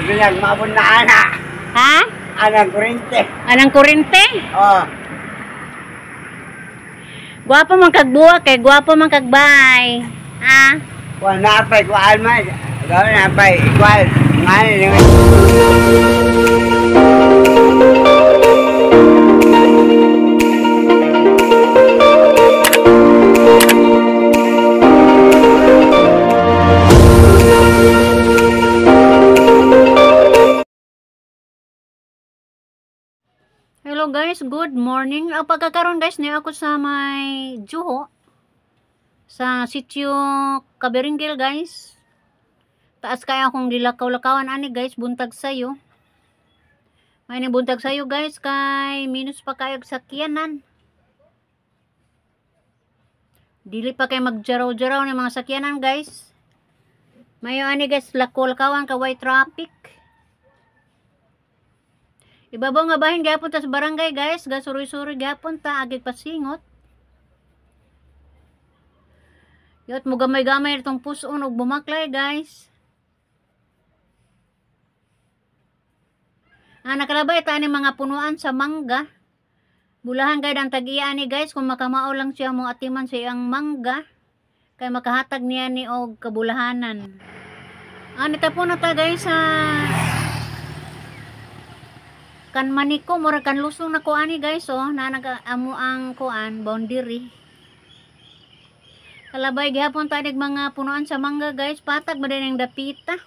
Bilang maabot na anak. Ha? Anang kurente. Anang kurente? Oh. Gwapo man kagbuwa kay gwapo man kagbay. Ha? Kung napay kuan man. Gawin napay igual. Ngayon. Hello guys, good morning. Ang pagkakaroon guys niya ako sa may Juho sa sitio Kaberingil guys. Taas kaya akong dilakaw-lakawan ani guys, buntag sayo. May ni buntag sayo guys kay minus pa kayo sa sakyanan. Dili pa kay magjaraw-jaraw ni mga sakyanan guys. Mayo ani guys, lakaw-lakawan ka white traffic. Ibabaw nga bahin gyapon ta sa barangay guys, gasuroy-suroy gyapon ta agig pasingot. Yot mo gamay-gamay itong puson og bumaklay guys. Nakalabay ta ni mga punuan sa mangga. Bulahan gayud ang tag-iya ni guys kung makamao lang siya mo atiman sa iyang mangga kay makahatag niya ni og kabulahanan. Nita po na ta guys sa kan maniko mura kan lusong na ko ani guys na nag-amo ang kuan boundary. Kalabay gihapon ta dig mga punuan sa mangga guys, patag ba din ang dapita.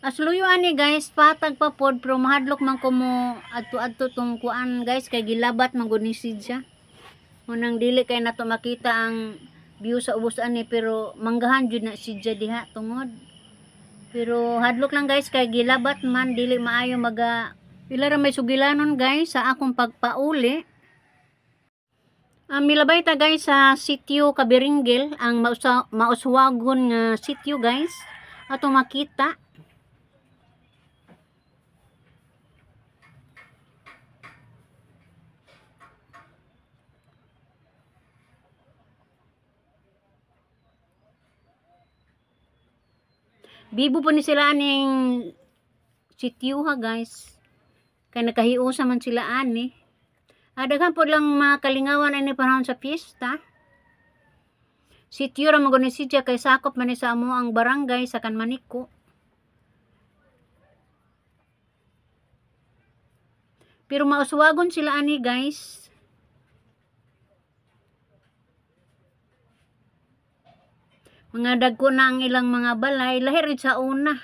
Asluyo ani guys, patag pa pod pero mahadlok man ko mo adto-adto tong kuan guys kay gilabat man gud ni sidya. Unang dili kay nato makita ang view sa ubos ani pero manggahan jud na sidya diha tungod. Pero hadlok lang guys kay gilabat man dili maayo maga pila ra may sugilanon guys sa akong pagpauli. Milabay ta guys sa sitio Kaberingil ang mauswagon nga sitio guys. Ato makita. Bibo po ni sila aning sityo ha guys. Kaya nakahiusa man sila ani. Daghan po lang makalingawan ani panahon sa piyesta. Sityo ra maguni sidya kay sakop man ni sa amo ang barangay sa Kanmaniko. Pero mauswagon sila ani guys. Mga dagko na ang ilang mga balay, lahir sa una.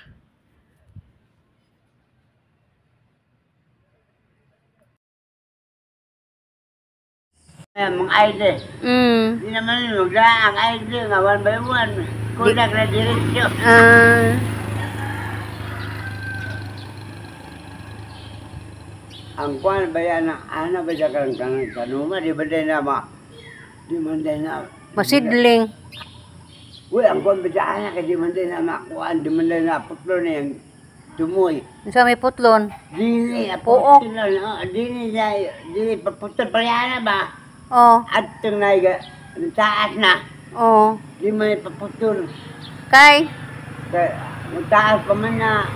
Mga idol. Di naman yung ang idol nga one by one. Kunak na diretsyo. Ang kuwan ba yan ana ba siya kanuma? Di ba din na di man din na Masidling. Uy, ang kuwan ba siya anak, di man din na makuhaan, di man din na putlo na yung tumoy. Sa may putlon? Dini, Oo. Dini, paputol pa yan ba? Oo. At itong naiga, taas na. Oo. Di man ipaputol. Kay? Taas pa man na.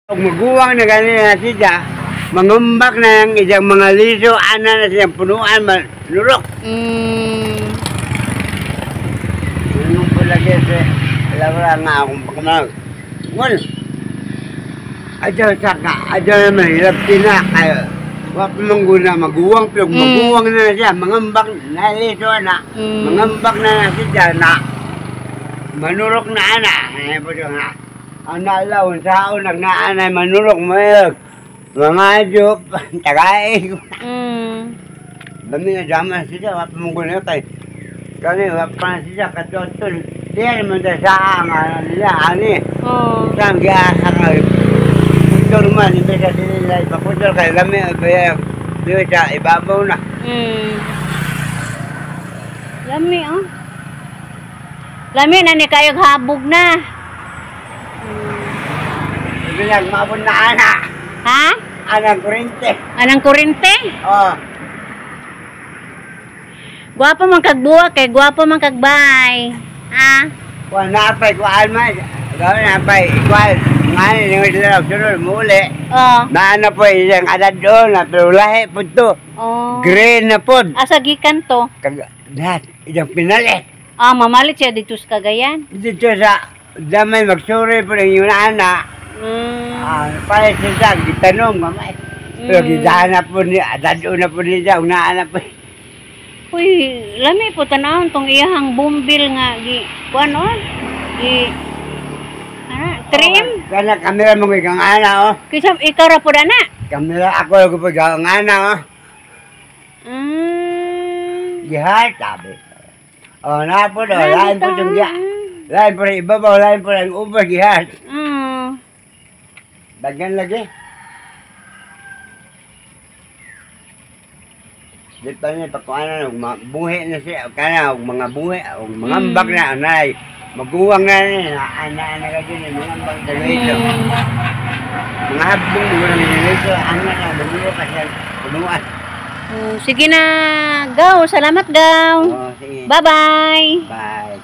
Pag maguwang na ganyan na siya, mangumbak na yung isang mga liso, ana na siyang punuan, manurok. Nung lagi sa nga akong pagkamag. Well, adyo saka, adyo naman, hirap sila kayo. Wap mangguna, maguwang, pero maguwang na siya, mangambak na liso na, mangambak na siya na, manurok na ana. Ano po siya nga, ang naalaw, sao, nagnaanay, manurok, mayag, mga adyo, tagay. Dami nga jaman siya, wap mangguna kayo. Kani wapan siya katotol. Diyan mo sa nga nila ani. Sang giasa nga. Putol man imbes sa nila ipaputol kay lami kaya diyo sa ibabaw na. Lami Lami na ni kayog habog na. Bilang maabot na ana. Ha? Anang kurente. Anang kurente? Gwapo man kag buwa kay gwapo man kag bay. Ha? Kung napay, kuhaan man. Gawin napay, ikuhan. Ngayon, yung sila sunod, muli. Oh. Naana po isang adad doon, na pero lahi po ito. Oh. Green na po. Asa gikan to? Lahat, isang pinalit. Ah, mamalit siya dito sa Cagayan. Dito sa damay magsuri po ng yung nana. Para siya, gitanong, mamay. Pero gidahanap po niya, adad na po niya, unahanap po. Uy, lami po tanawon tong iyahang bumbil nga gi kuan on. Gi trim. Kana kamera mo kang ana oh. Kisa ikaw ra pud ana. Kamera ako ko kang ana oh. Gihar tabi. Oh, na po do, lain po yung giha. Lain po ibabaw, lain po ang uber gihar. Daghan lagi. Dito niya pakuana buhi na siya kana mga buhi o mga ambak na anay. Maguwang na niya, ana ka din mga ambak sa lito. Mga habong mo na nilito, ana na bumo kasi punuan. Sige na, Gaw. Salamat, Gaw. Oh, sige. Bye-bye. Bye.